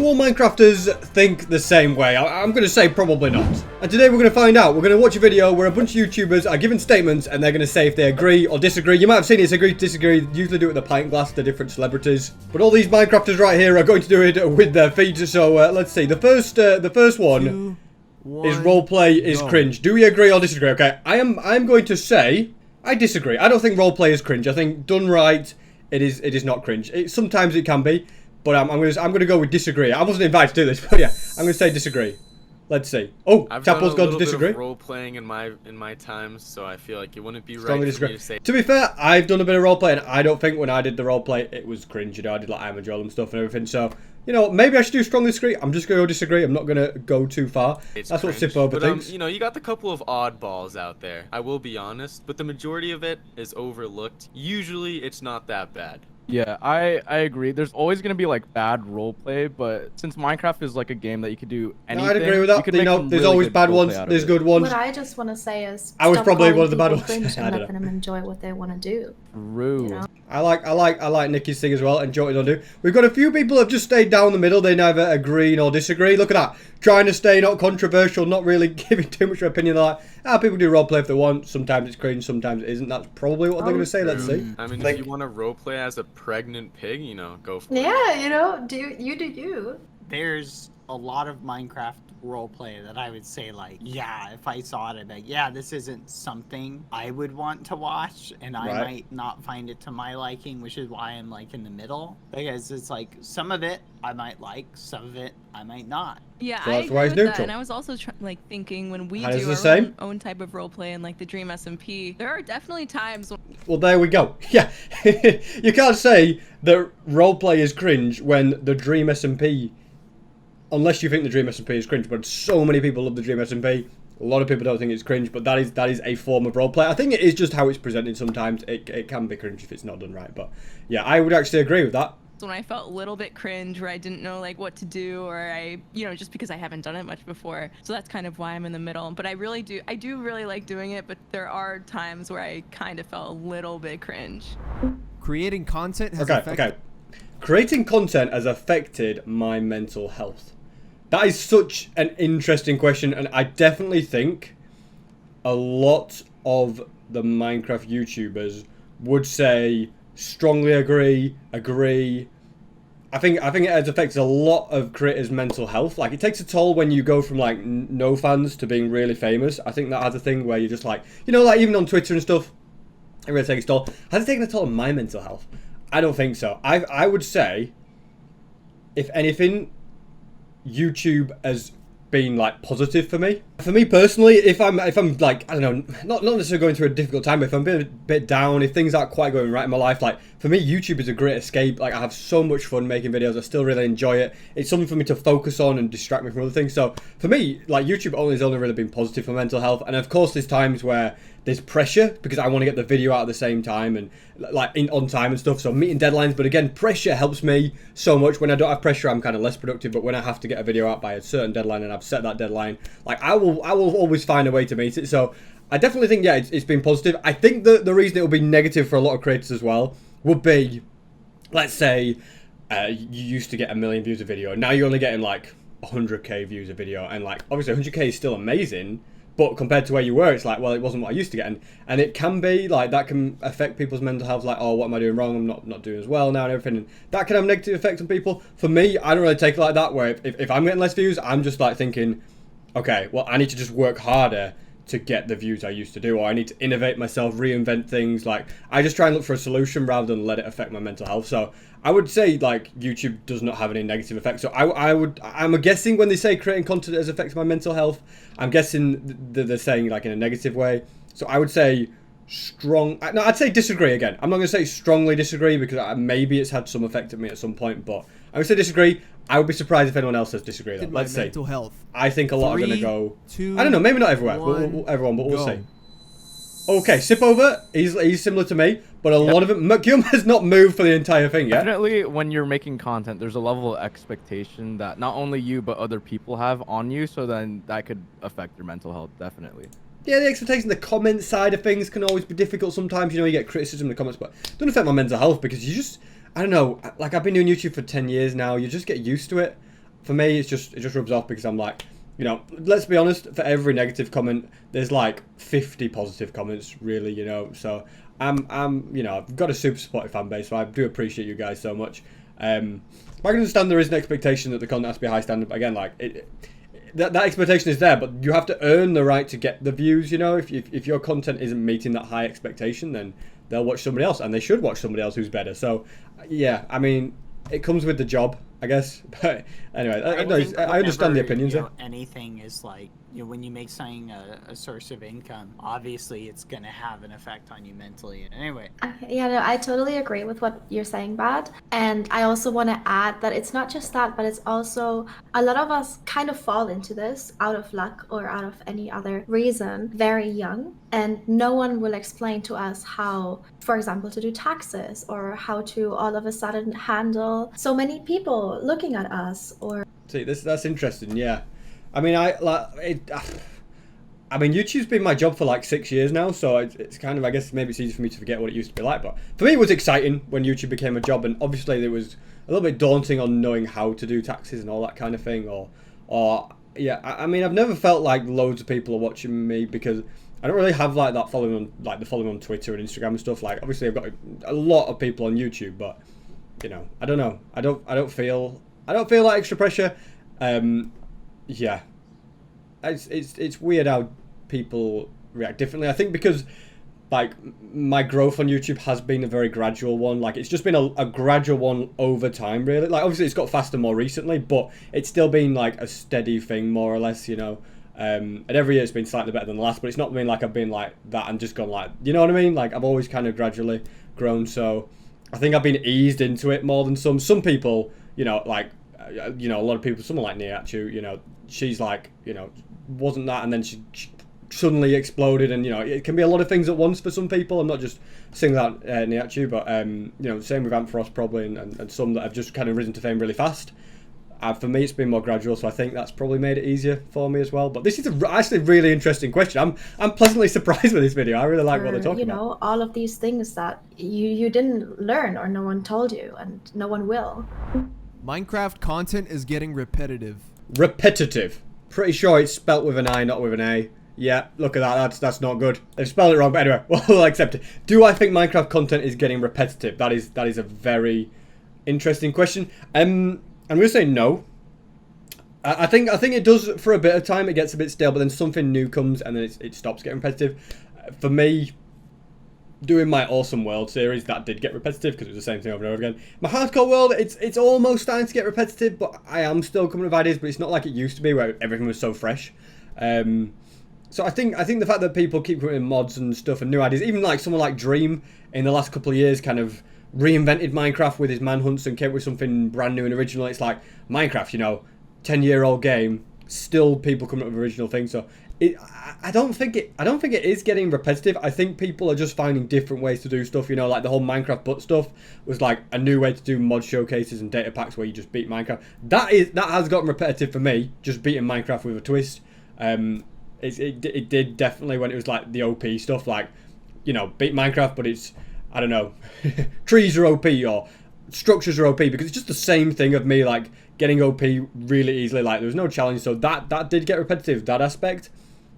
Do all Minecrafters think the same way? I'm going to say probably not. And today we're going to find out. We're going to watch a video where a bunch of YouTubers are given statements and they're going to say if they agree or disagree. You might have seen it, it's agree to disagree. They usually do it with a pint glass, the different celebrities. But all these Minecrafters right here are going to do it with their feet. So let's see. The first one is roleplay is cringe. Do we agree or disagree? Okay, I'm going to say I disagree. I don't think roleplay is cringe. I think done right, it is not cringe. Sometimes it can be. But I'm gonna go with disagree. I wasn't invited to do this, but yeah, I'm gonna say disagree. Let's see. Oh, Chapel's going to disagree. I've done a little bit of role playing in my time, so I feel like it wouldn't be right for me to say. To be fair, I've done a bit of role play, and I don't think when I did the role play it was cringe. You know, I did like I'm a Joel and stuff and everything. So you know, maybe I should do strongly disagree. I'm just gonna go disagree. I'm not gonna go too far. That's cringe. What Sipover thinks. You know, you got the couple of oddballs out there. I will be honest, but the majority of it is overlooked. Usually, it's not that bad. Yeah, I agree. There's always going to be like bad roleplay, but since Minecraft is like a game that you could do anything, I'd agree with that. You know, there's always bad ones, there's good ones. What I just want to say is, I was probably one of the bad ones. And let them enjoy what they want to do. True. You know? I like Nikki's thing as well. Enjoy what they do. We've got a few people who have just stayed down the middle. They neither agree nor disagree. Look at that. Trying to stay not controversial, not really giving too much of an opinion. They're like, people do roleplay if they want. Sometimes it's cringe, sometimes it isn't. That's probably what they're going to say. Let's see. I mean, if you want to roleplay as a pregnant pig, you know, go for it. Yeah, you know, do you. There's a lot of Minecraft roleplay that I would say, like, yeah, if I saw it, I'd be like, yeah, this isn't something I would want to watch, and I might not find it to my liking, which is why I'm like in the middle, because it's like some of it I might like, some of it I might not. Yeah, So I that's agree why with he's that, and I was also thinking when we do our own type of roleplay and like the Dream SMP, there are definitely times when... Well, there we go. Yeah, you can't say that roleplay is cringe when the Dream SMP, unless you think the Dream SMP is cringe, but so many people love the Dream SMP. A lot of people don't think it's cringe, but that is a form of roleplay. I think it is just how it's presented sometimes. It can be cringe if it's not done right, but yeah, I would actually agree with that. When I felt a little bit cringe, where I didn't know like what to do, or just because I haven't done it much before. So that's kind of why I'm in the middle. But I do really like doing it, but there are times where I kind of felt a little bit cringe. Creating content has Creating content has affected my mental health. That is such an interesting question, and I definitely think a lot of the Minecraft YouTubers would say strongly agree. I think it has affected a lot of creators' mental health. Like, it takes a toll when you go from like no fans to being really famous. I think that has a thing where you're just like, you know, like even on Twitter and stuff, it really takes a toll. Has it taken a toll on my mental health? I don't think so. I would say, if anything, YouTube has been like positive for me. For me personally, if I'm like, I don't know, not necessarily going through a difficult time, but if I'm being a bit down, if things aren't quite going right in my life, like for me, YouTube is a great escape. Like, I have so much fun making videos. I still really enjoy it. It's something for me to focus on and distract me from other things. So for me, like, YouTube has only really been positive for mental health. And of course, there's times where there's pressure because I want to get the video out at the same time and like on time and stuff. So meeting deadlines, but again, pressure helps me so much. When I don't have pressure, I'm kind of less productive. But when I have to get a video out by a certain deadline and I've set that deadline, like I will always find a way to meet it. So I definitely think, yeah, it's been positive. I think that the reason it will be negative for a lot of creators as well would be, let's say you used to get 1 million views a video. Now you're only getting like 100k views a video, and like obviously 100k is still amazing. But compared to where you were, it's like, well, it wasn't what I used to get. And it can be, like, that can affect people's mental health. Like, oh, what am I doing wrong? I'm not doing as well now and everything. And that can have a negative effect on people. For me, I don't really take it like that, where if I'm getting less views, I'm just, like, thinking, okay, well, I need to just work harder to get the views I used to do. Or I need to innovate myself, reinvent things. Like, I just try and look for a solution rather than let it affect my mental health. So I would say, like, YouTube does not have any negative effects. So I'm guessing when they say creating content has affected my mental health, I'm guessing they're saying, like, in a negative way. So I would say I'd say disagree again. I'm not going to say strongly disagree because maybe it's had some effect on me at some point, but I would say disagree. I would be surprised if anyone else says disagree, though. Let's see. Mental health. I think a lot are going to go... 2, I don't know, maybe not everyone, but we'll see. Okay, Sipover, he's similar to me, but a lot of it... McGum has not moved for the entire thing yet. Definitely, when you're making content, there's a level of expectation that not only you, but other people have on you, so then that could affect your mental health, definitely. Yeah, the expectation, the comment side of things can always be difficult sometimes. You know, you get criticism in the comments, but it doesn't affect my mental health because you just... I don't know, like, I've been doing YouTube for 10 years now. You just get used to it. for me, it just rubs off because I'm like, you know, let's be honest, for every negative comment, there's like 50 positive comments, really, you know. So I'm, you know, I've got a super supportive fan base, so I do appreciate you guys so much. I can understand there is an expectation that the content has to be high standard, but again, like that expectation is there, but you have to earn the right to get the views. You know, if your content isn't meeting that high expectation, then they'll watch somebody else, and they should watch somebody else who's better. So, yeah, I mean, it comes with the job, I guess. But anyway, I understand the opinions. You know, anything is like, you know, when you make something a source of income, obviously it's going to have an effect on you mentally. Anyway. Yeah, no, I totally agree with what you're saying, Bad. And I also want to add that it's not just that, but it's also a lot of us kind of fall into this out of luck or out of any other reason, very young. And no one will explain to us how, for example, to do taxes or how to all of a sudden handle so many people looking at us or... See, that's interesting, yeah. I mean, YouTube's been my job for like 6 years now, so it's kind of, I guess, maybe it's easy for me to forget what it used to be like. But for me, it was exciting when YouTube became a job, and obviously it was a little bit daunting on knowing how to do taxes and all that kind of thing. Yeah, I mean, I've never felt like loads of people are watching me because I don't really have like that following on, like the following on Twitter and Instagram and stuff. Like, obviously, I've got a lot of people on YouTube, but you know, I don't know. I don't feel that extra pressure. Yeah, it's weird how people react differently. I think because like my growth on YouTube has been a very gradual one. Like it's just been a gradual one over time, really. Like obviously it's got faster more recently, but it's still been like a steady thing more or less, you know. And every year it's been slightly better than the last, but it's not been like I've been like that and just gone like, you know what I mean? Like I've always kind of gradually grown, so I think I've been eased into it more than some people, you know, like. You know, a lot of people, someone like Niachu, you know, she's like, you know, wasn't that, and then she suddenly exploded, and you know, it can be a lot of things at once for some people. I'm not just singling out Niachu, but you know, same with Ampharos probably, and some that have just kind of risen to fame really fast. For me, it's been more gradual, so I think that's probably made it easier for me as well. But this is actually a really interesting question. I'm pleasantly surprised with this video. I really like what they're talking about. You know, all of these things that you didn't learn or no one told you, and no one will. Minecraft content is getting repetitive. Repetitive. Pretty sure it's spelt with an I, not with an A. Yeah, look at that. That's not good. They've spelled it wrong, but anyway, we'll accept it. Do I think Minecraft content is getting repetitive? That is a very interesting question. I'm going to say no. I think it does for a bit of time. It gets a bit stale, but then something new comes and then it stops getting repetitive. For me, doing my Awesome World series, that did get repetitive because it was the same thing over and over again. My Hardcore World, it's almost starting to get repetitive, but I am still coming up with ideas, but it's not like it used to be where everything was so fresh. So I think the fact that people keep putting in mods and stuff and new ideas, even like someone like Dream in the last couple of years kind of reinvented Minecraft with his manhunts and came up with something brand new and original. It's like Minecraft, you know, 10-year-old game, still people coming up with original things. So I don't think it is getting repetitive. I think people are just finding different ways to do stuff. You know, like the whole Minecraft butt stuff was like a new way to do mod showcases and data packs where you just beat Minecraft. That has gotten repetitive for me. Just beating Minecraft with a twist. It did definitely when it was like the OP stuff, like, you know, beat Minecraft, but it's, I don't know, trees are OP or structures are OP, because it's just the same thing of me like getting OP really easily. Like there was no challenge, so that did get repetitive, that aspect.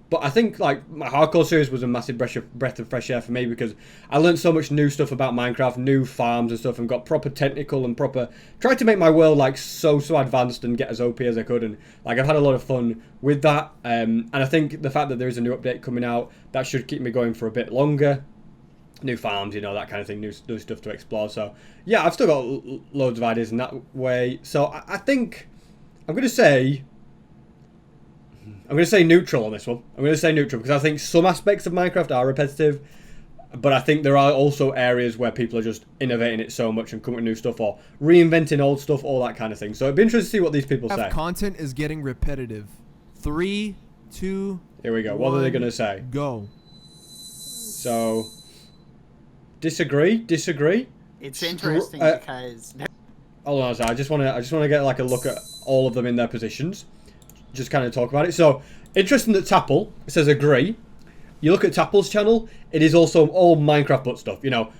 But I think like my Hardcore series was a massive breath of fresh air for me, because I learned so much new stuff about Minecraft, new farms and stuff, and got proper technical and tried to make my world like so advanced and get as OP as I could, and like I've had a lot of fun with that. And I think the fact that there is a new update coming out, that should keep me going for a bit longer. New farms, you know, that kind of thing, new stuff to explore. So yeah, I've still got loads of ideas in that way. So I think I'm going to say neutral on this one. I'm going to say neutral because I think some aspects of Minecraft are repetitive, but I think there are also areas where people are just innovating it so much and coming with new stuff or reinventing old stuff, all that kind of thing. So it'd be interesting to see what these people say. Content is getting repetitive. 3, 2, here we go. What are they going to say? Go. So disagree. It's interesting because hold on, I just want to get like a look at all of them in their positions. Just kind of talk about it. So interesting that Tapple says agree. You look at Tapple's channel, it is also all Minecraft butt stuff, you know.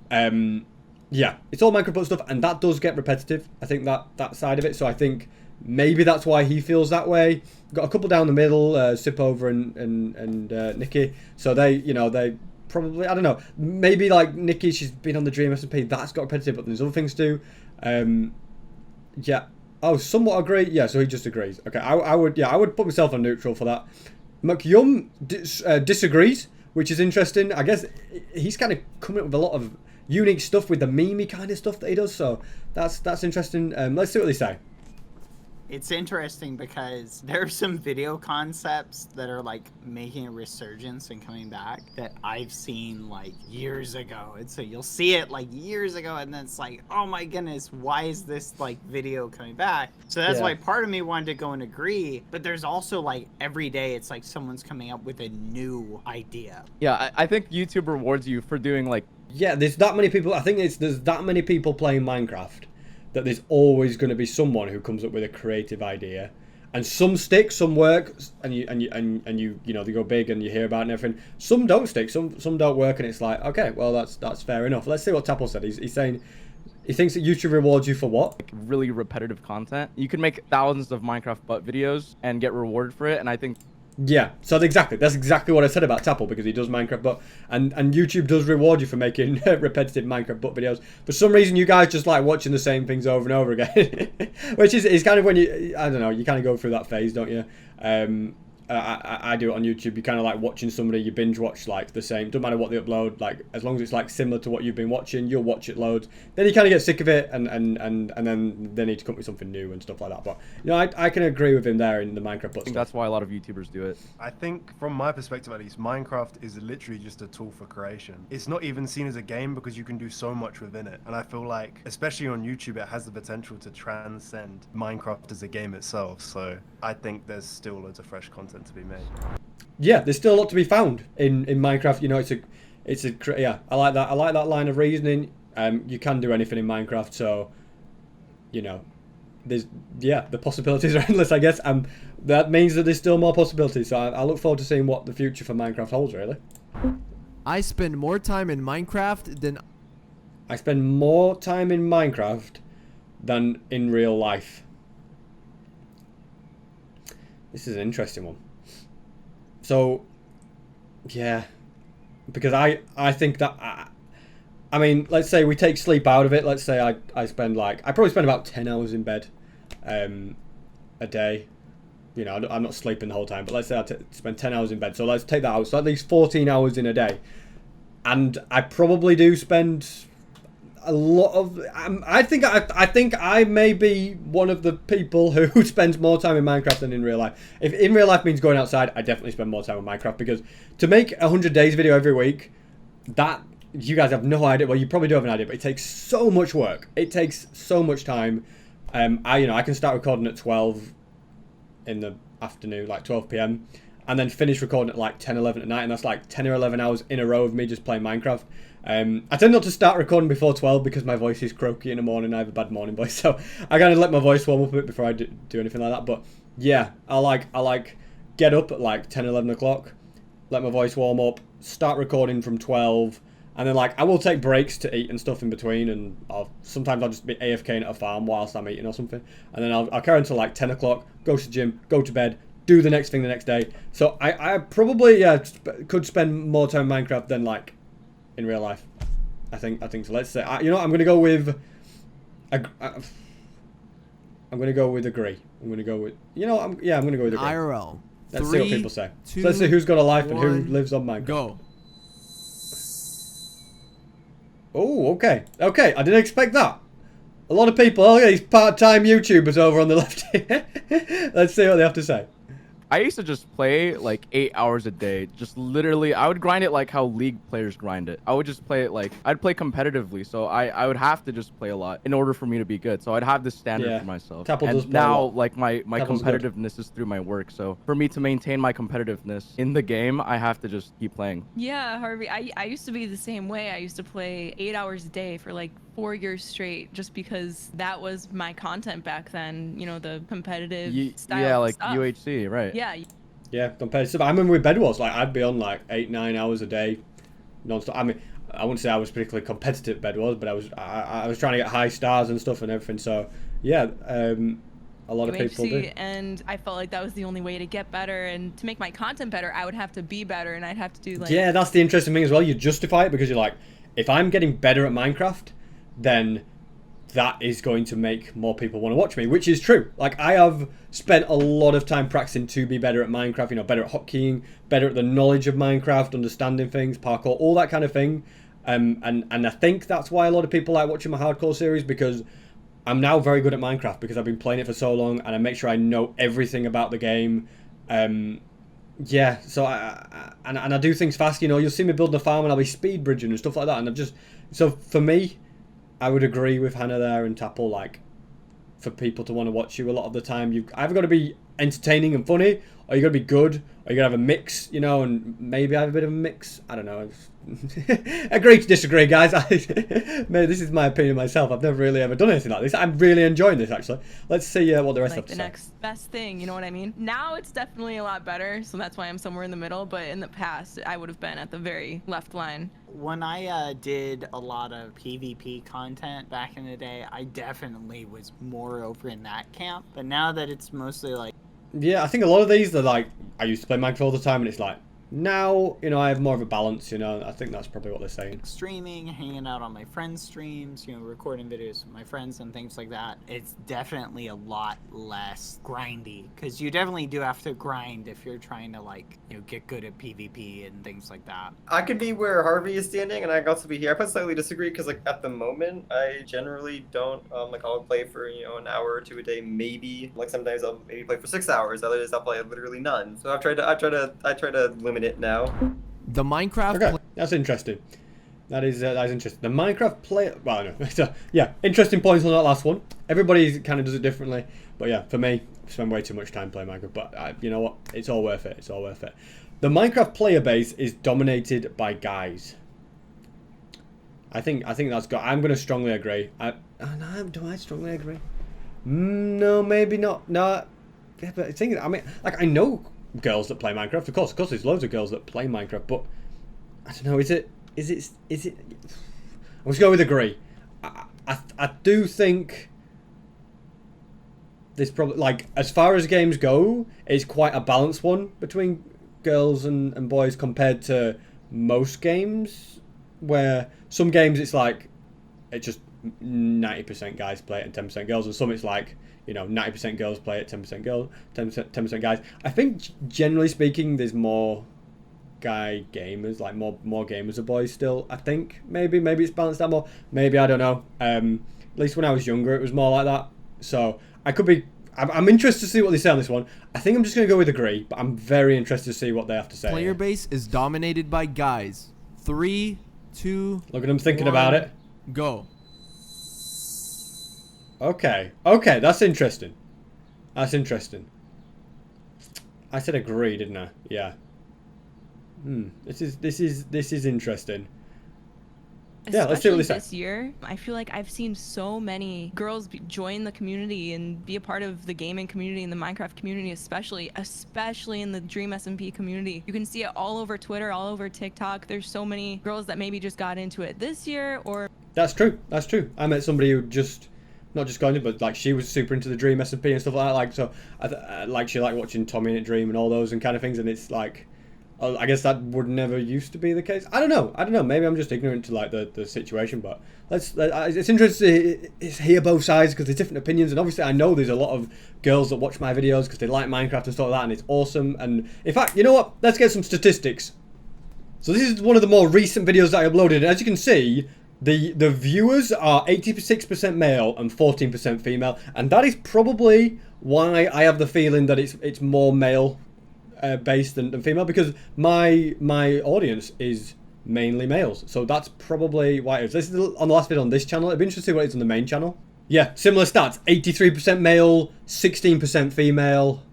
Yeah, it's all Minecraft butt stuff, and that does get repetitive. I think that side of it. So I think Maybe that's why he feels that way. Got a couple down the middle, Sipover and Nikki. So they probably, I don't know. Maybe like Nikki, she's been on the Dream SMP. That's got repetitive, but there's other things too. Yeah. Oh, somewhat agree. Yeah, so he just agrees. Okay, I would put myself on neutral for that. McYum disagrees, which is interesting. I guess he's kind of coming up with a lot of unique stuff with the meme kind of stuff that he does. So that's interesting. Let's see what they say. It's interesting because there are some video concepts that are like making a resurgence and coming back that I've seen like years ago. And so you'll see it like years ago and then it's like, oh my goodness, why is this like video coming back? So that's why part of me wanted to go and agree. But there's also like every day it's like someone's coming up with a new idea. Yeah, I think YouTube rewards you for doing like... Yeah, there's that many people. I think there's that many people playing Minecraft that there's always going to be someone who comes up with a creative idea, and some stick, some work, and you know they go big and you hear about it and everything. Some don't stick, some don't work, and it's like, okay, well that's fair enough. Let's see what Tapple said. He's saying he thinks that YouTube rewards you for what? Like really repetitive content. You can make thousands of Minecraft butt videos and get rewarded for it, and I think... Yeah, so that's exactly what I said about Tapple, because he does Minecraft butt, and YouTube does reward you for making repetitive Minecraft butt videos. For some reason, you guys just like watching the same things over and over again, which is kind of when you, I don't know, you kind of go through that phase, don't you? I do it on YouTube. You kind of like watching somebody, you binge watch like the same, doesn't matter what they upload, like as long as it's like similar to what you've been watching, you'll watch it loads. Then you kind of get sick of it, and then they need to come up with something new and stuff like that. But you know, I can agree with him there in the Minecraft. I think that's why a lot of YouTubers do it. I think from my perspective at least, Minecraft is literally just a tool for creation. It's not even seen as a game because you can do so much within it. And I feel like, especially on YouTube, it has the potential to transcend Minecraft as a game itself. So I think there's still loads of fresh content to be made. Yeah, there's still a lot to be found in Minecraft. You know, yeah, I like that line of reasoning. You can do anything in Minecraft, so you know, the possibilities are endless, I guess. That means that there's still more possibilities. So I look forward to seeing what the future for Minecraft holds. Really, I spend more time in Minecraft than in real life. This is an interesting one. So, yeah, because I think that, I mean, let's say we take sleep out of it. Let's say I probably spend about 10 hours in bed a day. You know, I'm not sleeping the whole time, but let's say I spend 10 hours in bed. So let's take that out. So at least 14 hours in a day. And I probably do spend a lot of... I think I may be one of the people who spends more time in Minecraft than in real life. If in real life means going outside, I definitely spend more time in Minecraft, because to make a 100 days video every week, that... You guys have no idea. Well, you probably do have an idea, but it takes so much work. It takes so much time. I can start recording at 12 in the afternoon, like 12 p.m, and then finish recording at like 10, 11 at night, and that's like 10 or 11 hours in a row of me just playing Minecraft. I tend not to start recording before 12 because my voice is croaky in the morning. I have a bad morning voice, so I kind of let my voice warm up a bit before I do anything like that. But yeah, I like get up at like 10, 11 o'clock, let my voice warm up, start recording from 12. And then, like, I will take breaks to eat and stuff in between, and sometimes I'll just be AFKing at a farm whilst I'm eating or something. And then I'll carry until, like, 10 o'clock, go to the gym, go to bed, do the next thing the next day. So I probably, could spend more time in Minecraft than, like, in real life. I think so. Let's say, you know what, I'm going to go with... I'm going to go with agree. I'm going to go with... You know, I'm going to go with agree. IRL. Let's see what people say. So let's see who's got a life and who lives on Minecraft. Go. Oh, okay. Okay, I didn't expect that. A lot of people, oh yeah, these part-time YouTubers over on the left here. Let's see what they have to say. I used to just play like 8 hours a day. Just literally, I would grind it like how League players grind it. I would just play it like, I'd play competitively. So I would have to just play a lot in order for me to be good. So I'd have this standard for myself. And now like my competitiveness is through my work. So for me to maintain my competitiveness in the game, I have to just keep playing. Yeah, Harvey, I used to be the same way. I used to play 8 hours a day for like 4 years straight, just because that was my content back then. You know, the competitive style. Yeah, like stuff. UHC, right? Yeah, competitive. I remember with Bed Wars, like I'd be on like 8-9 hours a day, non-stop. I mean, I wouldn't say I was particularly competitive at Bed Wars, but I was trying to get high stars and stuff and everything. So yeah, a A lot of people do. And I felt like that was the only way to get better, and to make my content better, I would have to be better, and I'd have to do like... Yeah, that's the interesting thing as well. You justify it because you're like, if I'm getting better at Minecraft, then that is going to make more people want to watch me, which is true. Like, I have spent a lot of time practicing to be better at Minecraft, you know, better at hotkeying, better at the knowledge of Minecraft, understanding things, parkour, all that kind of thing. And I think that's why a lot of people like watching my hardcore series, because I'm now very good at Minecraft because I've been playing it for so long and I make sure I know everything about the game. Yeah, so I do things fast, you know. You'll see me building a farm and I'll be speed bridging and stuff like that. And I'm just, so for me, I would agree with Hannah there and Tapple, like, for people to want to watch you a lot of the time, you've either got to be entertaining and funny, or you got to be good, or you got to have a mix, you know, and maybe I have a bit of a mix. I don't know. Agree to disagree, guys. Maybe this is my opinion myself. I've never really ever done anything like this. I'm really enjoying this, actually. Let's see what the rest have to say. The next best thing, you know what I mean? Now it's definitely a lot better, so that's why I'm somewhere in the middle, but in the past, I would have been at the very left line. When I did a lot of PvP content back in the day, I definitely was more over in that camp. But now that it's mostly like... Yeah, I think a lot of these, they're like, I used to play Minecraft all the time, and it's like, now, you know, I have more of a balance, you know. I think that's probably what they're saying. Streaming, hanging out on my friends' streams, you know, recording videos with my friends and things like that. It's definitely a lot less grindy, because you definitely do have to grind if you're trying to, like, you know, get good at PvP and things like that. I could be where Harvey is standing, and I could also be here. I would slightly disagree, because, like, at the moment, I generally don't, like, I'll play for, you know, an hour or two a day, maybe. Like, sometimes I'll maybe play for 6 hours, other days I'll play literally none. So I try to limit it now. The Minecraft. Okay, that's interesting. That is interesting. The Minecraft play. Well, no. So, yeah, interesting points on that last one. Everybody kind of does it differently, but yeah, for me, I spend way too much time playing Minecraft. But you know what? It's all worth it. It's all worth it. The Minecraft player base is dominated by guys. I think that's good. I'm gonna strongly agree. No, do I strongly agree? No, maybe not. No, yeah, but I mean, like, I know girls that play Minecraft, of course there's loads of girls that play Minecraft, but I don't know, is it I'm just going with agree. I do think this probably, like, as far as games go, it's quite a balanced one between girls and boys compared to most games, where some games it's like it's just 90% guys play it and 10% girls, and some it's like, you know, 90% girls play it, 10% girls, 10% guys. I think generally speaking, there's more guy gamers, like more gamers are boys still. I think maybe it's balanced out more. Maybe, I don't know. At least when I was younger, it was more like that. So I could be. I'm interested to see what they say on this one. I think I'm just going to go with agree, but I'm very interested to see what they have to say. Player base is dominated by guys. 3, 2. Look at them thinking 1, about it. Go. Okay, that's interesting. That's interesting. I said agree, didn't I? Yeah. This is interesting. Yeah, let's see what they say. This year, I feel like I've seen so many girls join the community and be a part of the gaming community and the Minecraft community, especially in the Dream SMP community. You can see it all over Twitter, all over TikTok. There's so many girls that maybe just got into it this year, or... That's true. I met somebody who just... not just going to, but like she was super into the Dream SMP and stuff like that. Like, so, like she liked watching Tommy and Dream and all those and kind of things. And it's like, I guess that would never used to be the case. I don't know. Maybe I'm just ignorant to like the situation. But it's interesting to hear both sides because there's different opinions. And obviously, I know there's a lot of girls that watch my videos because they like Minecraft and stuff like that, and it's awesome. And in fact, you know what? Let's get some statistics. So this is one of the more recent videos that I uploaded. And as you can see, the viewers are 86% male and 14% female, and that is probably why I have the feeling that it's more male based than female, because my audience is mainly males. So that's probably why it is. This is on the last video on this channel. It'd be interesting to see what it's on the main channel. Yeah, similar stats: 83% male, 16% female.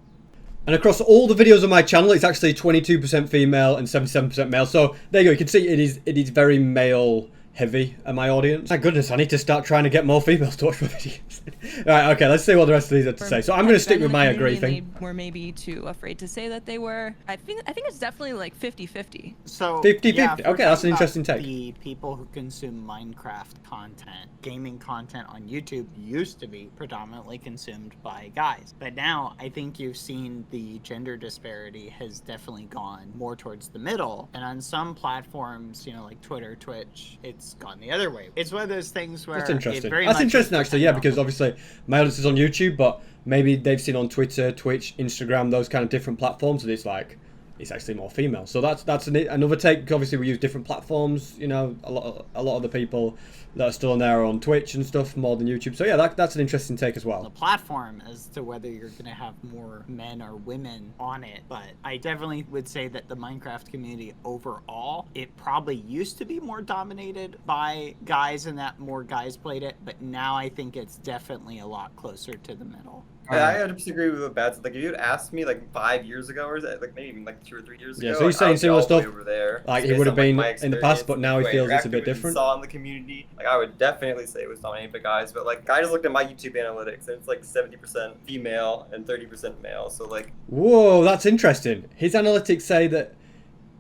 And across all the videos on my channel, it's actually 22% female and 77% male. So there you go. You can see it is very male heavy at my audience. My goodness, I need to start trying to get more females to watch my videos. Right, okay, let's see what the rest of these have to say. So I'm going to stick with my agree thing. They were maybe too afraid to say that they were. I think it's definitely like 50-50. So 50-50. yeah, Okay, that's an interesting take. The people who consume Minecraft content, gaming content on YouTube used to be predominantly consumed by guys. But now I think you've seen the gender disparity has definitely gone more towards the middle. And on some platforms, you know, like Twitter, Twitch, it's gone the other way. It's one of those things where That's interesting. it very That's much interesting, is actually, yeah, dependent because obviously my audience is on YouTube, but maybe they've seen on Twitter, Twitch, Instagram, those kind of different platforms, and it's like, it's actually more female. So that's another take. Obviously, we use different platforms. You know, a lot of the people that are still on there are on Twitch and stuff more than YouTube. So yeah, that's an interesting take as well. the platform as to whether you're going to have more men or women on it. But I definitely would say that the Minecraft community overall, it probably used to be more dominated by guys and that more guys played it. But now I think it's definitely a lot closer to the middle. Yeah, I would disagree with Bad. Like, if you had asked me like 5 years ago, or like maybe even like 2 or 3 years ago, Yeah, so he's saying I would be similar all the way stuff, over there. like Just he would based have on, like, been my in the past, experience, but now he the way I feels it's a interacted bit with and different. Saw in the community, like I would definitely say it was dominated by guys. But like, I just looked at my YouTube analytics, and it's like 70% female and 30% male. So like, Whoa, that's interesting. His analytics say that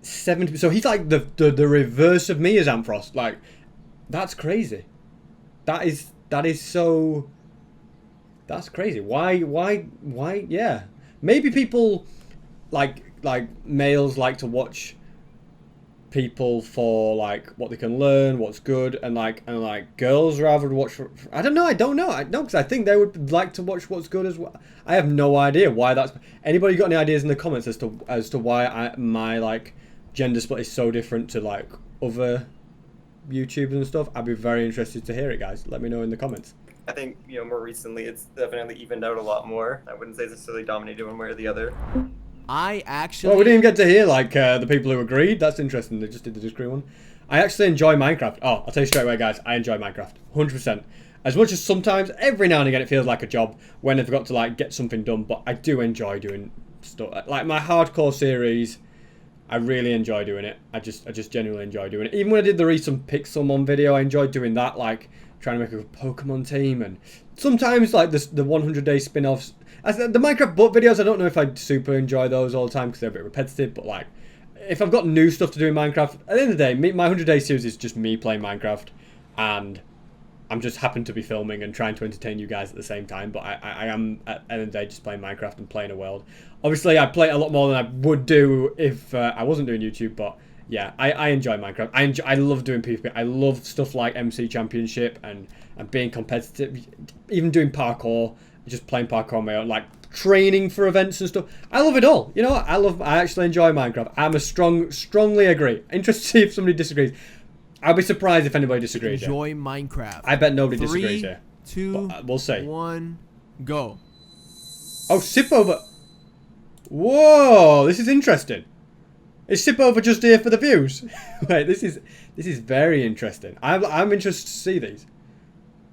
70. So he's like the reverse of me as Amphros. Like, that's crazy. That is so. That's crazy. Why? Yeah. Maybe people like males like to watch people for like what they can learn, what's good, and like girls rather watch for, I don't know because I think they would like to watch what's good as well. I have no idea why that's. Anybody got any ideas in the comments as to why my like gender split is so different to like other YouTubers and stuff? I'd be very interested to hear it, guys. Let me know in the comments. I think, you know, more recently it's definitely evened out a lot more. I wouldn't say it's necessarily dominated one way or the other. I actually. Well, we didn't even get to hear like the people who agreed. That's interesting. They just did the disagree one. I actually enjoy Minecraft. Oh, I'll tell you straight away, guys. I enjoy Minecraft, 100%. As much as sometimes, every now and again, it feels like a job when I've got to like get something done. But I do enjoy doing stuff. Like my hardcore series, I really enjoy doing it. I just genuinely enjoy doing it. Even when I did the recent Pixelmon video, I enjoyed doing that. Like trying to make a Pokemon team, and sometimes like the 100-day spin-offs. As the Minecraft book videos, I don't know if I super enjoy those all the time because they're a bit repetitive. But like, if I've got new stuff to do in Minecraft, at the end of the day, my 100-day series is just me playing Minecraft, and I'm just happen to be filming and trying to entertain you guys at the same time. But I am at the end of the day just playing Minecraft and playing a world. Obviously, I play it a lot more than I would do if I wasn't doing YouTube, but. Yeah, I enjoy Minecraft. I love doing PvP. I love stuff like MC Championship and being competitive. Even doing parkour, just playing parkour on my own, like training for events and stuff. I love it all. You know what? I actually enjoy Minecraft. I'm a strongly agree. Interested to see if somebody disagrees. I'll be surprised if anybody disagrees. Enjoy Minecraft. I bet nobody disagrees here. 2, we'll see. 1, go. Oh, sip over. Whoa, this is interesting. Is Sip over just here for the views? Wait, this is very interesting. I'm interested to see these.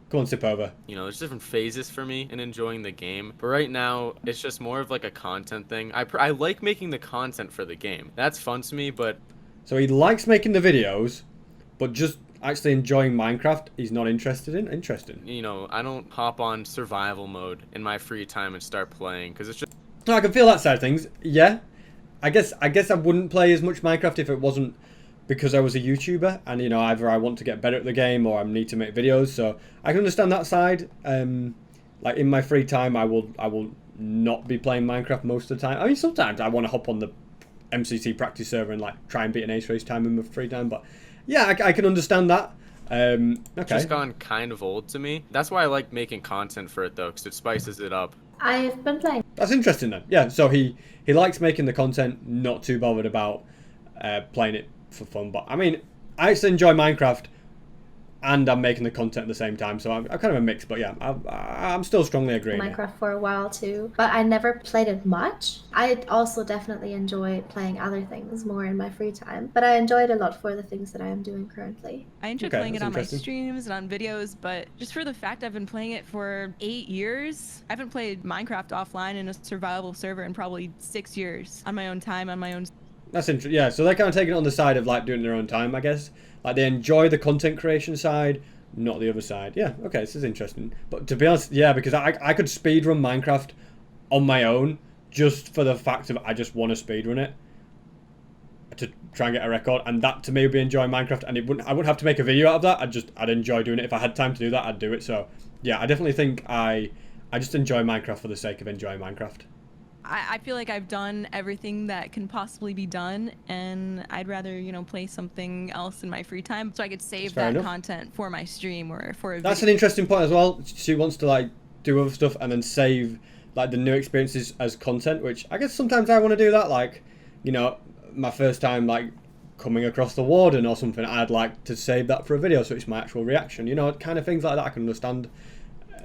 Go on, Sip over. You know, there's different phases for me in enjoying the game. But right now, it's just more of like a content thing. I like making the content for the game. That's fun to me, but... So he likes making the videos, but just actually enjoying Minecraft he's not interested in? Interesting. You know, I don't hop on survival mode in my free time and start playing, because it's just... No, I can feel that side of things. Yeah. I guess I wouldn't play as much Minecraft if it wasn't because I was a YouTuber and, you know, either I want to get better at the game or I need to make videos. So I can understand that side. Like in my free time, I will not be playing Minecraft most of the time. I mean, sometimes I want to hop on the MCC practice server and like try and beat an ace race time in my free time. But yeah, I can understand that. Okay. It's just gone kind of old to me. That's why I like making content for it though, because it spices it up. I've been playing. That's interesting then. Yeah, so he likes making the content, not too bothered about playing it for fun. But I mean, I actually enjoy Minecraft and I'm making the content at the same time, so I'm kind of a mix. But yeah, I'm still strongly agreeing. Minecraft for a while too, but I never played it much. I also definitely enjoy playing other things more in my free time, but I enjoy it a lot for the things that I am doing currently. I enjoy playing it on my streams and on videos, but just for the fact I've been playing it for 8 years, I haven't played Minecraft offline in a survival server in probably 6 years on my own time, on my own. That's interesting. Yeah, so they're kind of taking it on the side of like doing their own time, I guess. Like they enjoy the content creation side, not the other side. Yeah, okay, this is interesting. But to be honest, yeah, because I could speedrun Minecraft on my own just for the fact of I just want to speedrun it to try and get a record, and that to me would be enjoying Minecraft, and I wouldn't have to make a video out of that. I'd enjoy doing it. If I had time to do that, I'd do it. So yeah, I definitely think I just enjoy Minecraft for the sake of enjoying Minecraft. I feel like I've done everything that can possibly be done, and I'd rather, you know, play something else in my free time so I could save that content for my stream or for a video. That's an interesting point as well. She wants to like do other stuff and then save like the new experiences as content, which I guess sometimes I want to do that. Like, you know, my first time like coming across the warden or something, I'd like to save that for a video so it's my actual reaction. You know, kind of things like that. I can understand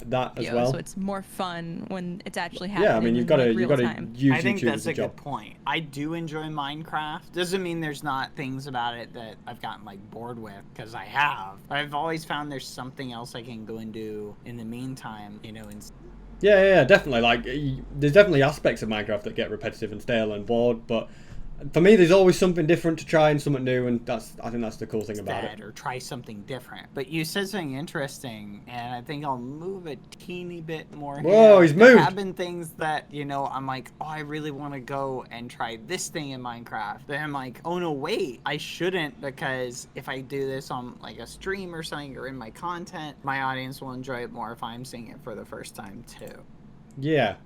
that as well. So it's more fun when it's actually happening. Yeah, I mean, you've got to time. use I think YouTube that's as a a job. good point. I do enjoy Minecraft. Doesn't mean there's not things about it that I've gotten like bored with, because I have. But I've always found there's something else I can go and do in the meantime, you know. Yeah, definitely. Like, there's definitely aspects of Minecraft that get repetitive and stale and bored, but for me, there's always something different to try and something new, and I think that's the cool thing about it. Or try something different. But you said something interesting, and I think I'll move a teeny bit more. Whoa, he's moved. There have been things that, you know, I'm like, oh, I really want to go and try this thing in Minecraft. Then I'm like, oh no, wait, I shouldn't, because if I do this on like a stream or something or in my content, my audience will enjoy it more if I'm seeing it for the first time too. Yeah,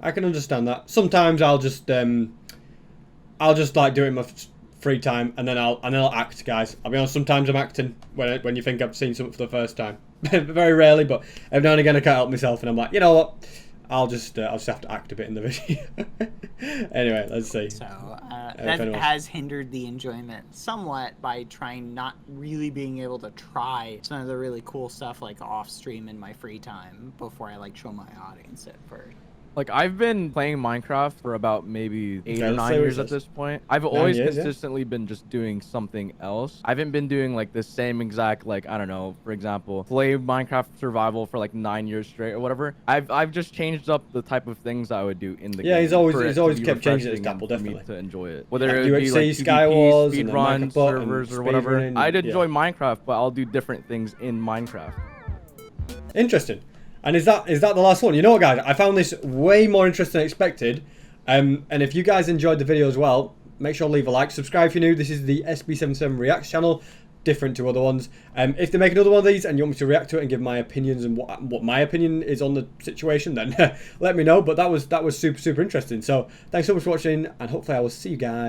I can understand that. Sometimes I'll just like do it in my free time, and then I'll act, guys. I'll be honest. Sometimes I'm acting when you think I've seen something for the first time. Very rarely, but every now and again I can't help myself, and I'm like, you know what? I'll just have to act a bit in the video. Anyway, let's see. So that has hindered the enjoyment somewhat by trying not really being able to try some of the really cool stuff like off stream in my free time before I like show my audience it first. Like, I've been playing Minecraft for about maybe 8 or 9 years at this point. I've always consistently been just doing something else. I haven't been doing like the same exact, like, I don't know, for example, play Minecraft survival for like 9 years straight or whatever. I've just changed up the type of things I would do in the game. Yeah, he's always kept changing his dabble, definitely. To enjoy it. Whether it be like Skywars, speedrun servers or whatever. I'd enjoy Minecraft, but I'll do different things in Minecraft. Interesting. And is that the last one? You know what, guys? I found this way more interesting than expected. And if you guys enjoyed the video as well, make sure to leave a like. Subscribe if you're new. This is the SB77 Reacts channel, different to other ones. If they make another one of these and you want me to react to it and give my opinions and what my opinion is on the situation, then let me know. But that was super interesting. So thanks so much for watching, and hopefully I will see you guys